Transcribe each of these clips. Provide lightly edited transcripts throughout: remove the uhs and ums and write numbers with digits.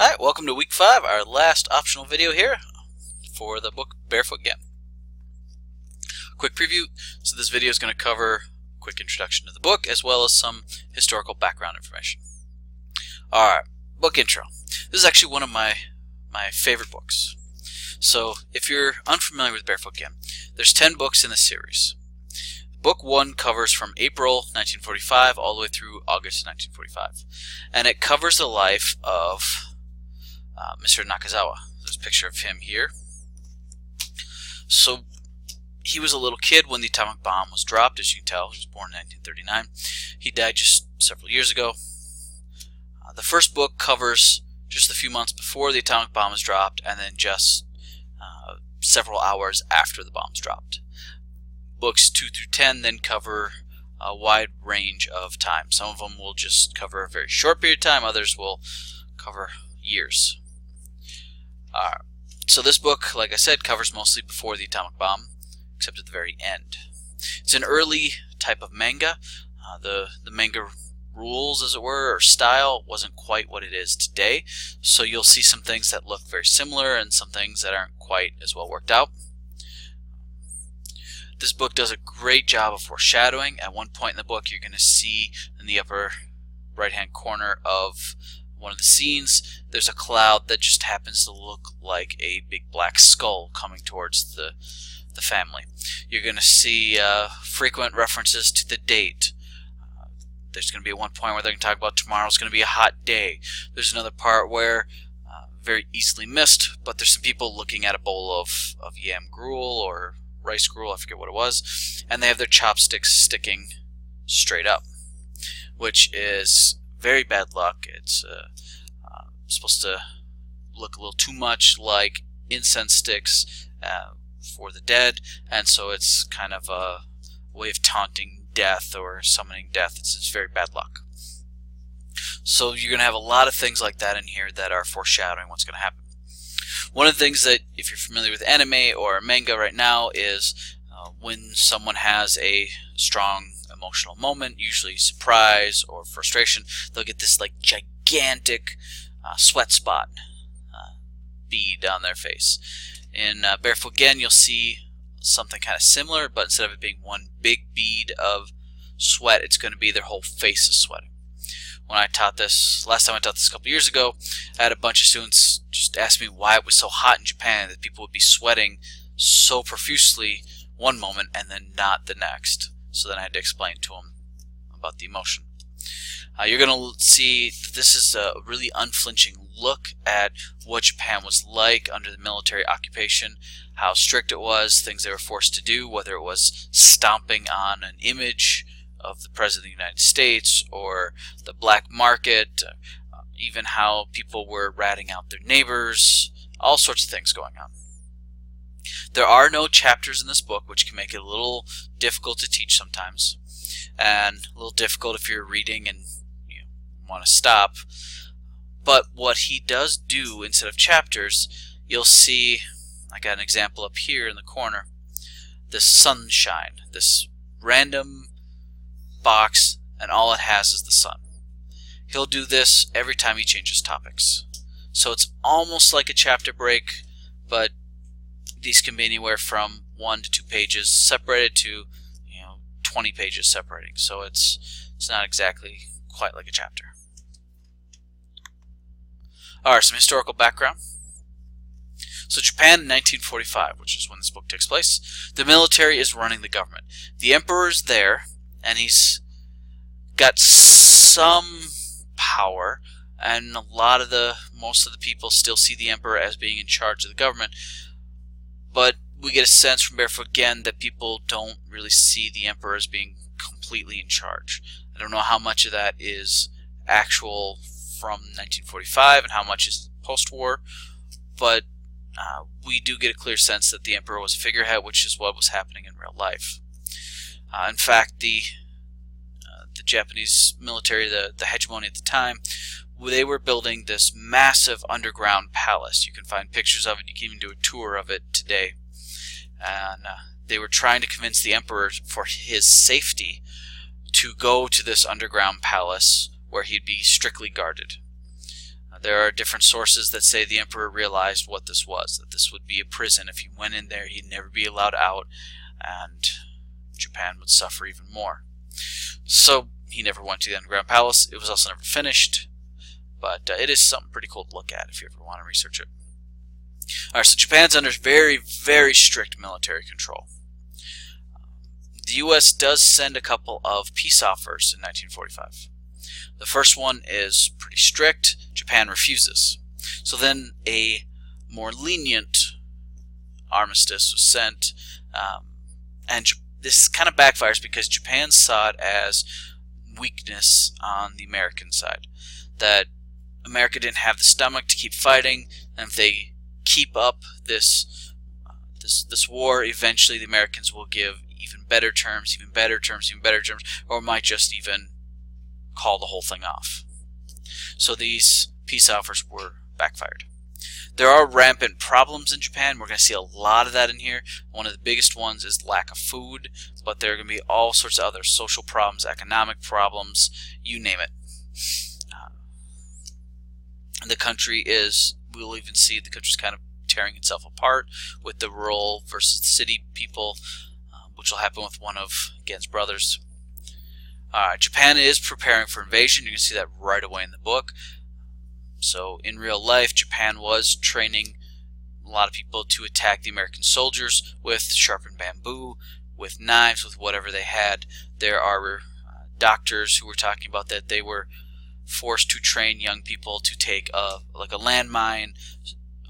Hi, welcome to week 5, our last optional video here for the book Barefoot Gen. Quick preview. So this video is going to cover a quick introduction to the book as well as some historical background information. Alright, book intro. This is actually one of my favorite books. So if you're unfamiliar with Barefoot Gen, there's 10 books in the series. Book 1 covers from April 1945 all the way through August 1945. And it covers the life of Mr. Nakazawa. There's a picture of him here. So he was a little kid when the atomic bomb was dropped, as you can tell. He was born in 1939. He died just several years ago. The first book covers just a few months before the atomic bomb was dropped and then just several hours after the bombs dropped. Books 2 through 10 then cover a wide range of time. Some of them will just cover a very short period of time, others will cover years. So this book, like I said, covers mostly before the atomic bomb, except at the very end. It's an early type of manga. The manga rules, as it were, or style, wasn't quite what it is today. So you'll see some things that look very similar and some things that aren't quite as well worked out. This book does a great job of foreshadowing. At one point in the book, you're going to see in the upper right-hand corner of one of the scenes, there's a cloud that just happens to look like a big black skull coming towards the family. You're going to see frequent references to the date. There's going to be one point where they're going to talk about tomorrow's going to be a hot day. There's another part where, very easily missed, but there's some people looking at a bowl of yam gruel or rice gruel, I forget what it was, and they have their chopsticks sticking straight up, which is very bad luck. It's supposed to look a little too much like incense sticks for the dead, and so it's kind of a way of taunting death or summoning death. It's very bad luck. So you're going to have a lot of things like that in here that are foreshadowing what's going to happen. One of the things that, if you're familiar with anime or manga right now, is when someone has a strong emotional moment, usually surprise or frustration, they'll get this like gigantic sweat spot bead on their face. In Barefoot Gen, you'll see something kind of similar, but instead of it being one big bead of sweat, it's going to be their whole face is sweating. When I taught this, last time I taught this a couple years ago, I had a bunch of students just ask me why it was so hot in Japan that people would be sweating so profusely one moment and then not the next. So then I had to explain to them about the emotion. You're going to see that this is a really unflinching look at what Japan was like under the military occupation, how strict it was, things they were forced to do, whether it was stomping on an image of the President of the United States or the black market, even how people were ratting out their neighbors, all sorts of things going on. There are no chapters in this book, which can make it a little difficult to teach sometimes, and a little difficult if you're reading and you want to stop. But what he does do, instead of chapters, you'll see, I got an example up here in the corner, this sunshine, this random box, and all it has is the sun. He'll do this every time he changes topics. So it's almost like a chapter break, but these can be anywhere from 1 to 2 pages separated to 20 pages separating. So it's not exactly quite like a chapter. Alright, some historical background. So Japan in 1945, which is when this book takes place, the military is running the government. The emperor's there, and he's got some power, and most of the people still see the emperor as being in charge of the government. But we get a sense from Barefoot Gen that people don't really see the emperor as being completely in charge. I don't know how much of that is actual from 1945 and how much is post-war, but we do get a clear sense that the emperor was a figurehead, which is what was happening in real life. In fact, the Japanese military, the hegemony at the time, they were building this massive underground palace. You can find pictures of it. You can even do a tour of it today. And they were trying to convince the emperor, for his safety, to go to this underground palace where he'd be strictly guarded. There are different sources that say the emperor realized what this was, that this would be a prison. If he went in there, he'd never be allowed out, and Japan would suffer even more. So he never went to the underground palace. It was also never finished, but it is something pretty cool to look at if you ever want to research it. Alright, so Japan's under very, very strict military control. The U.S. does send a couple of peace offers in 1945. The first one is pretty strict. Japan refuses. So then a more lenient armistice was sent, and this kind of backfires because Japan saw it as weakness on the American side. That America didn't have the stomach to keep fighting, and if they keep up this war, eventually the Americans will give even better terms, or might just even call the whole thing off. So these peace offers were backfired. There are rampant problems in Japan. We're going to see a lot of that in here. One of the biggest ones is lack of food, but there are going to be all sorts of other social problems, economic problems, you name it. The country is, we'll even see the country's kind of tearing itself apart with the rural versus the city people, which will happen with one of Gen's brothers. Japan is preparing for invasion. You can see that right away in the book. So in real life, Japan was training a lot of people to attack the American soldiers with sharpened bamboo, with knives, with whatever they had. There are doctors who were talking about that they were forced to train young people to take a landmine,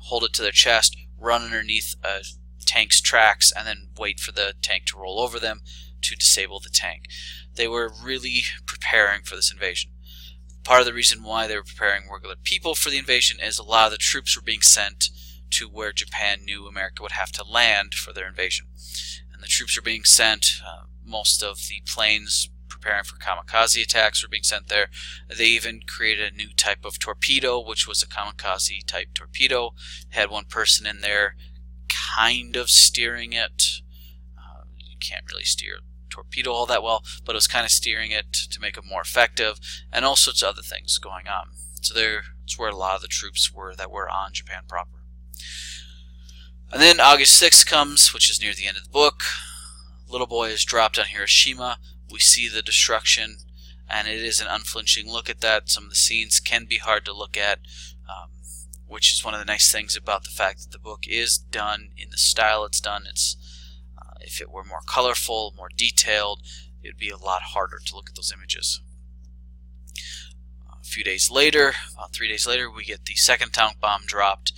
hold it to their chest, run underneath a tank's tracks, and then wait for the tank to roll over them to disable the tank. They were really preparing for this invasion. Part of the reason why they were preparing regular people for the invasion is a lot of the troops were being sent to where Japan knew America would have to land for their invasion. And the troops were being sent, most of the planes preparing for kamikaze attacks were being sent there. They even created a new type of torpedo, which was a kamikaze type torpedo. Had one person in there kind of steering it. You can't really steer a torpedo all that well, but it was kind of steering it to make it more effective, and all sorts of other things going on. So that's where a lot of the troops were that were on Japan proper. And then August 6th comes, which is near the end of the book. Little boy is dropped on Hiroshima. We see the destruction, and it is an unflinching look at that. Some of the scenes can be hard to look at, which is one of the nice things about the fact that the book is done in the style it's done. If it were more colorful, more detailed, it would be a lot harder to look at those images. A few days later, about 3 days later, we get the second atomic bomb dropped,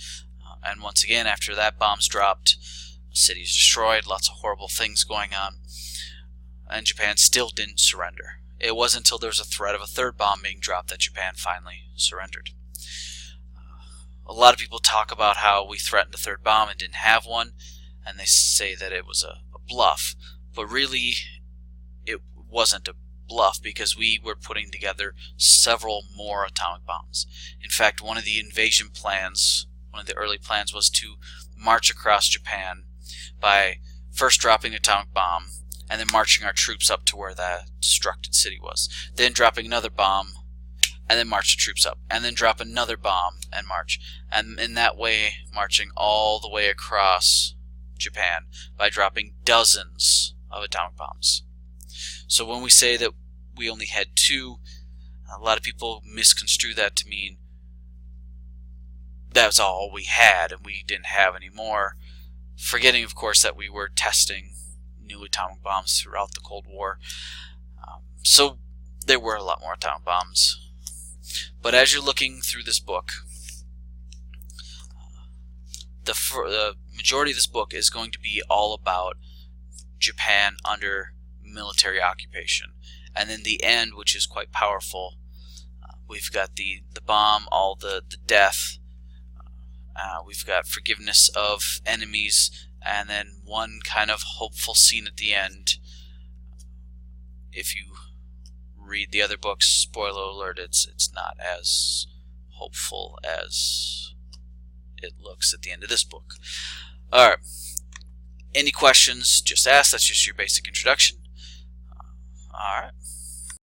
and once again, after that bomb's dropped, the city is destroyed, lots of horrible things going on, and Japan still didn't surrender. It wasn't until there was a threat of a third bomb being dropped that Japan finally surrendered. A lot of people talk about how we threatened a third bomb and didn't have one, and they say that it was a bluff, but really it wasn't a bluff because we were putting together several more atomic bombs. In fact, one of the invasion plans, one of the early plans, was to march across Japan by first dropping an atomic bomb and then marching our troops up to where that destructed city was, then dropping another bomb and then march the troops up, and then drop another bomb and march, and in that way marching all the way across Japan by dropping dozens of atomic bombs. So when we say that we only had two, a lot of people misconstrue that to mean that was all we had and we didn't have any more, forgetting of course that we were testing new atomic bombs throughout the Cold War. So there were a lot more atomic bombs. But as you're looking through this book, the majority of this book is going to be all about Japan under military occupation. And then the end, which is quite powerful, we've got the bomb, all the death, we've got forgiveness of enemies, and then one kind of hopeful scene at the end. If you read the other books, spoiler alert, it's not as hopeful as it looks at the end of this book. Alright, any questions, just ask. That's just your basic introduction. Alright.